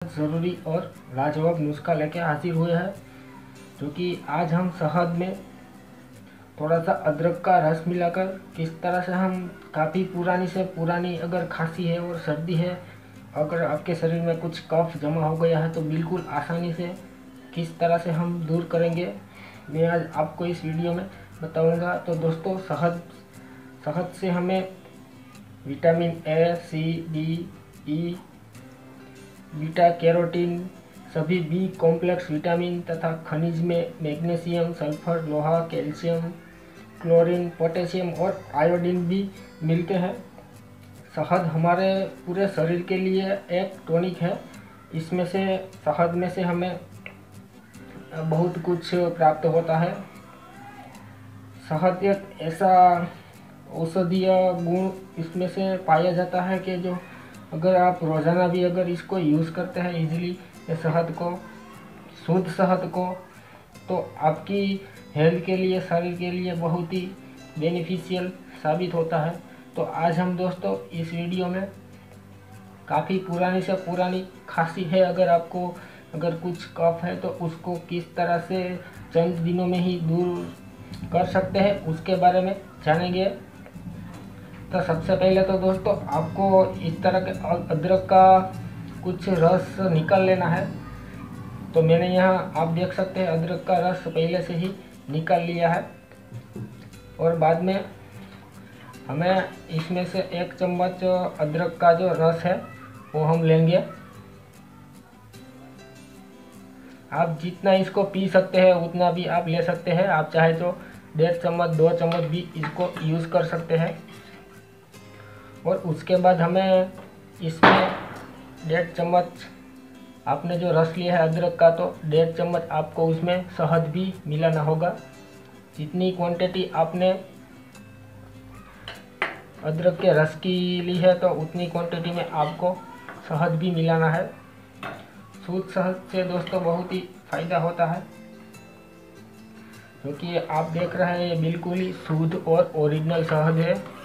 ज़रूरी और लाजवाब नुस्खा लेके हाजिर हुए हैं, क्योंकि आज हम शहद में थोड़ा सा अदरक का रस मिलाकर किस तरह से हम काफ़ी पुरानी से पुरानी अगर खांसी है और सर्दी है, अगर आपके शरीर में कुछ कफ जमा हो गया है तो बिल्कुल आसानी से किस तरह से हम दूर करेंगे, मैं आज आपको इस वीडियो में बताऊंगा। तो दोस्तों, शहद से हमें vitamin A, C, D, E, beta carotene, सभी बी कॉम्प्लेक्स विटामिन तथा खनिज में मैग्नीशियम, सल्फर, लोहा, कैल्शियम, क्लोरीन, पोटेशियम और आयोडीन भी मिलते हैं। शहद हमारे पूरे शरीर के लिए एक टॉनिक है। इसमें से शहद में से हमें बहुत कुछ प्राप्त होता है। शहद एक ऐसा औषधीय गुण इसमें से पाया जाता है कि जो अगर आप रोज़ाना भी अगर इसको यूज़ करते हैं इजीली शहद को, शुद्ध शहद को, तो आपकी हेल्थ के लिए, शरीर के लिए बहुत ही बेनिफिशियल साबित होता है। तो आज हम दोस्तों इस वीडियो में काफ़ी पुरानी से पुरानी खांसी है, अगर कुछ कफ है तो उसको किस तरह से चंद दिनों में ही दूर कर सकते हैं उसके बारे में जानेंगे। तो सबसे पहले तो दोस्तों आपको इस तरह के अदरक का कुछ रस निकाल लेना है। तो मैंने यहाँ आप देख सकते हैं अदरक का रस पहले से ही निकाल लिया है, और बाद में हमें इसमें से 1 चम्मच अदरक का जो रस है वो हम लेंगे। आप जितना इसको पी सकते हैं उतना भी आप ले सकते हैं। आप चाहे तो 1.5 चम्मच 2 चम्मच भी इसको यूज़ कर सकते हैं। और उसके बाद हमें इसमें 1.5 चम्मच, आपने जो रस लिया है अदरक का, तो 1.5 चम्मच आपको उसमें शहद भी मिलाना होगा। जितनी क्वांटिटी आपने अदरक के रस की ली है तो उतनी क्वांटिटी में आपको शहद भी मिलाना है। शुद्ध शहद से दोस्तों बहुत ही फ़ायदा होता है, क्योंकि आप देख रहे हैं ये बिल्कुल ही शुद्ध और ओरिजिनल शहद है।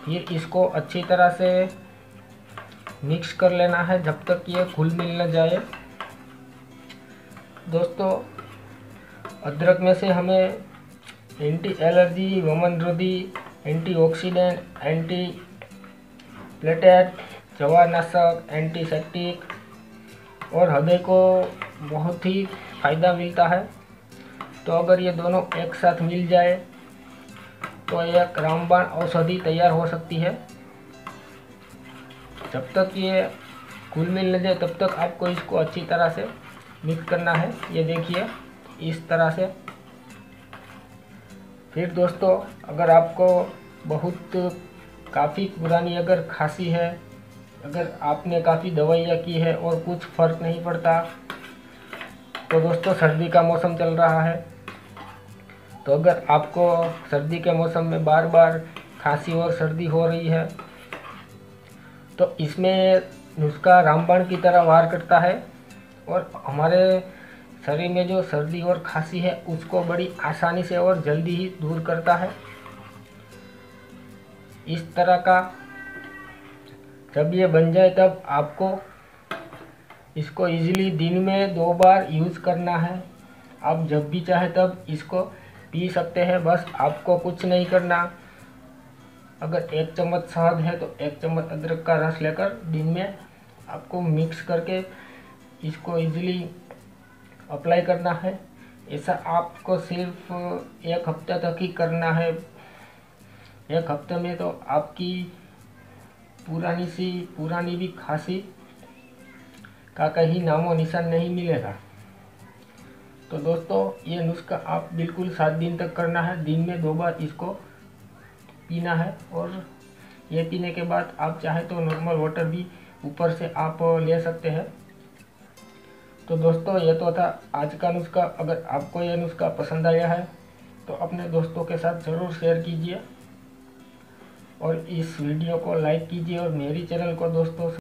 फिर इसको अच्छी तरह से मिक्स कर लेना है जब तक ये घुल मिल न जाए। दोस्तों, अदरक में से हमें एंटी एलर्जी, वमनरोधी, एंटीऑक्सीडेंट, एंटी प्लेटलेट, जवारनाशक, एंटीसेप्टिक और हृदय को बहुत ही फ़ायदा मिलता है। तो अगर ये दोनों एक साथ मिल जाए तो एक रामबाण औषधि तैयार हो सकती है। जब तक ये घुल मिल न जाए तब तक आपको इसको अच्छी तरह से मिक्स करना है। ये देखिए इस तरह से। फिर दोस्तों, अगर आपको बहुत काफ़ी पुरानी अगर खांसी है, अगर आपने काफ़ी दवाइयाँ की है और कुछ फ़र्क नहीं पड़ता, तो दोस्तों सर्दी का मौसम चल रहा है, तो अगर आपको सर्दी के मौसम में बार बार खांसी और सर्दी हो रही है तो इसमें नुस्खा रामबाण की तरह वार करता है और हमारे शरीर में जो सर्दी और खांसी है उसको बड़ी आसानी से और जल्दी ही दूर करता है। इस तरह का जब ये बन जाए तब आपको इसको इजीली दिन में 2 बार यूज़ करना है। आप जब भी चाहे तब इसको पी सकते हैं। बस आपको कुछ नहीं करना। अगर 1 चम्मच शहद है तो 1 चम्मच अदरक का रस लेकर दिन में आपको मिक्स करके इसको इजीली अप्लाई करना है। ऐसा आपको सिर्फ 1 हफ्ते तक ही करना है। 1 हफ्ते में तो आपकी पुरानी भी खांसी का कहीं नामो निशान नहीं मिलेगा। तो दोस्तों, ये नुस्खा आप बिल्कुल 7 दिन तक करना है। दिन में 2 बार इसको पीना है, और ये पीने के बाद आप चाहे तो नॉर्मल वाटर भी ऊपर से आप ले सकते हैं। तो दोस्तों, ये तो था आज का नुस्खा। अगर आपको ये नुस्खा पसंद आया है तो अपने दोस्तों के साथ ज़रूर शेयर कीजिए और इस वीडियो को लाइक कीजिए, और मेरी चैनल को दोस्तों